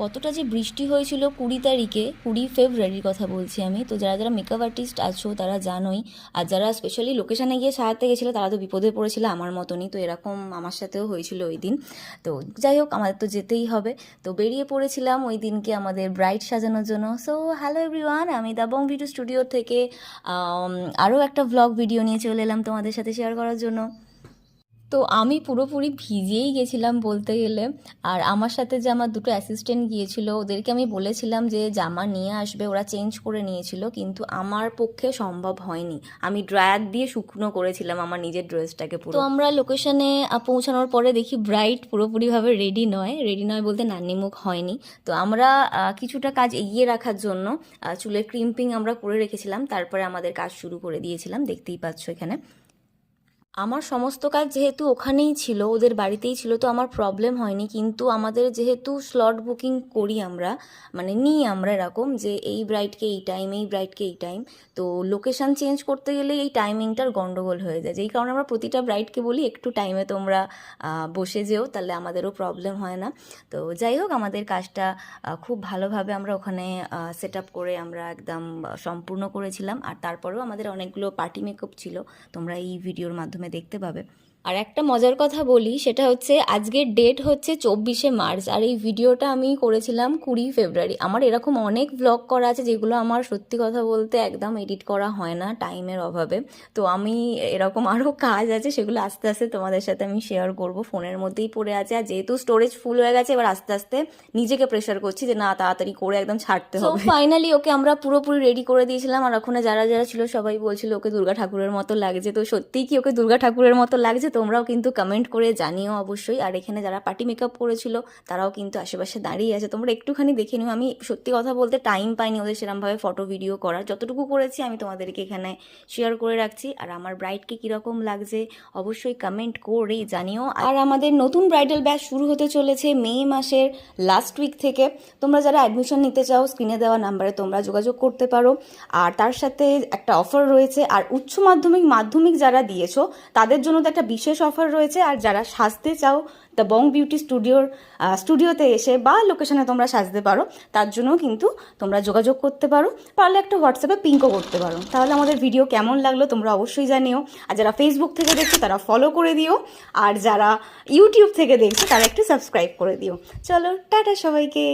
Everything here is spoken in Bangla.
কতটা যে বৃষ্টি হয়েছিল 20 ফেব্রুয়ারির কথা বলছি আমি। তো যারা যারা মেকআপ আর্টিস্ট আছো তারা জানোই, আর যারা স্পেশালি লোকেশানে গিয়ে সারাতে গেছিলো তারা তো বিপদে পড়েছিল আমার মতনই। তো এরকম আমার সাথেও হয়েছিল ওই দিন। তো যাই হোক, আমাদের তো যেতেই হবে। তো বেরিয়ে পড়েছিলাম ওই দিনকে আমাদের ব্রাইড সাজানোর জন্য। সো হ্যালো এভরিওয়ান, আমি দা বং ভিডিও স্টুডিও থেকে আরও একটা ভ্লগ ভিডিও নিয়ে চলে এলাম তোমাদের সাথে শেয়ার করার জন্য। তো আমি পুরোপুরি ভিজেই গেছিলাম বলতে গেলে। আর আমার সাথে যে আমার দুটো অ্যাসিস্ট্যান্ট গিয়েছিল, ওদেরকে আমি বলেছিলাম যে জামা নিয়ে আসবে, ওরা চেঞ্জ করে নিয়েছিল, কিন্তু আমার পক্ষে সম্ভব হয়নি। আমি ড্রায়ার দিয়ে শুকনো করেছিলাম আমার নিজের ড্রেসটাকে পুরো। তো আমরা লোকেশনে পৌঁছানোর পরে দেখি ব্রাইড পুরোপুরিভাবে রেডি নয় বলতে নান্নিমুখ হয়নি। তো আমরা কিছুটা কাজ এগিয়ে রাখার জন্য চুলের ক্রিম্পিং আমরা করে রেখেছিলাম, তারপরে আমাদের কাজ শুরু করে দিয়েছিলাম, দেখতেই পাচ্ছ এখানে। আমার সমস্ত কাজ যেহেতু ওখানেই ছিল, ওদের বাড়িতেই ছিল, তো আমার প্রবলেম হয়নি। কিন্তু আমাদের যেহেতু স্লট বুকিং করি আমরা, মানে নিই আমরা এরকম যে এই ব্রাইডকে এই টাইম, এই ব্রাইডকে এই টাইম, তো লোকেশান চেঞ্জ করতে গেলে এই টাইমিংটার গন্ডগোল হয়ে যায়। যেই কারণে আমরা প্রতিটা ব্রাইডকে বলি একটু টাইমে তোমরা বসে যেও, তাহলে আমাদেরও প্রবলেম হয় না। তো যাই হোক, আমাদের কাজটা খুব ভালোভাবে আমরা ওখানে সেট আপ করে আমরা একদম সম্পূর্ণ করেছিলাম। আর তারপরেও আমাদের অনেকগুলো পার্টি মেকআপ ছিল, তোমরা এই ভিডিওর মাধ্যমে দেখতে পাবে। আর একটা মজার কথা বলি, সেটা হচ্ছে আজকের ডেট হচ্ছে 24শে মার্চ, আর এই ভিডিওটা আমি করেছিলাম 20 ফেব্রুয়ারি। আমার এরকম অনেক ব্লগ করা আছে যেগুলো আমার সত্যি কথা বলতে একদম এডিট করা হয় না টাইমের অভাবে। তো আমি এরকম আরও কাজ আছে, সেগুলো আস্তে আস্তে তোমাদের সাথে আমি শেয়ার করব। ফোনের মধ্যেই পড়ে আছে, আর যেহেতু স্টোরেজ ফুল হয়ে গেছে, এবার আস্তে আস্তে নিজেকে প্রেশার করছি যে না, তাড়াতাড়ি করে একদম ছাড়তে হবে। ফাইনালি ওকে আমরা পুরোপুরি রেডি করে দিয়েছিলাম। আর ওখানে যারা যারা ছিল সবাই বলছিল ওকে দুর্গা ঠাকুরের মতো লাগছে। তো সত্যিই কি ওকে দুর্গা ঠাকুরের মতো লাগছে? তোমরাও কিন্তু কমেন্ট করে জানিও অবশ্যই। আর এখানে যারা পার্টি মেকআপ করেছিল তারাও কিন্তু আশেপাশে দাঁড়িয়ে আছে, তোমরা একটুখানি দেখে নিও। আমি সত্যি কথা বলতে টাইম পাইনি ওদের সেরকমভাবে ফটো ভিডিও করার, যতটুকু করেছি আমি তোমাদেরকে এখানে শেয়ার করে রাখছি। আর আমার ব্রাইডকে কীরকম লাগছে অবশ্যই কমেন্ট করে জানিও। আর আমাদের নতুন ব্রাইডাল ব্যাচ শুরু হতে চলেছে মে মাসের লাস্ট উইক থেকে। তোমরা যারা অ্যাডমিশন নিতে চাও স্ক্রিনে দেওয়া নাম্বারে তোমরা যোগাযোগ করতে পারো। আর তার সাথে একটা অফার রয়েছে। আর উচ্চ মাধ্যমিক যারা দিয়েছো তাদের জন্য তো একটা বিশেষ অফার রয়েছে। আর যারা সাজতে চাও দ্য বং বিউটি স্টুডিওতে এসে বা লোকেশনে তোমরা সাজতে পারো, তার জন্যও কিন্তু তোমরা যোগাযোগ করতে পারো। পারলে একটা হোয়াটসঅ্যাপে পিঙ্কও করতে পারো। তাহলে আমাদের ভিডিও কেমন লাগলো তোমরা অবশ্যই জানিও। আর যারা ফেসবুক থেকে দেখছো তারা ফলো করে দিও, আর যারা ইউটিউব থেকে দেখছো তারা একটু সাবস্ক্রাইব করে দিও। চলো টাটা সবাইকে।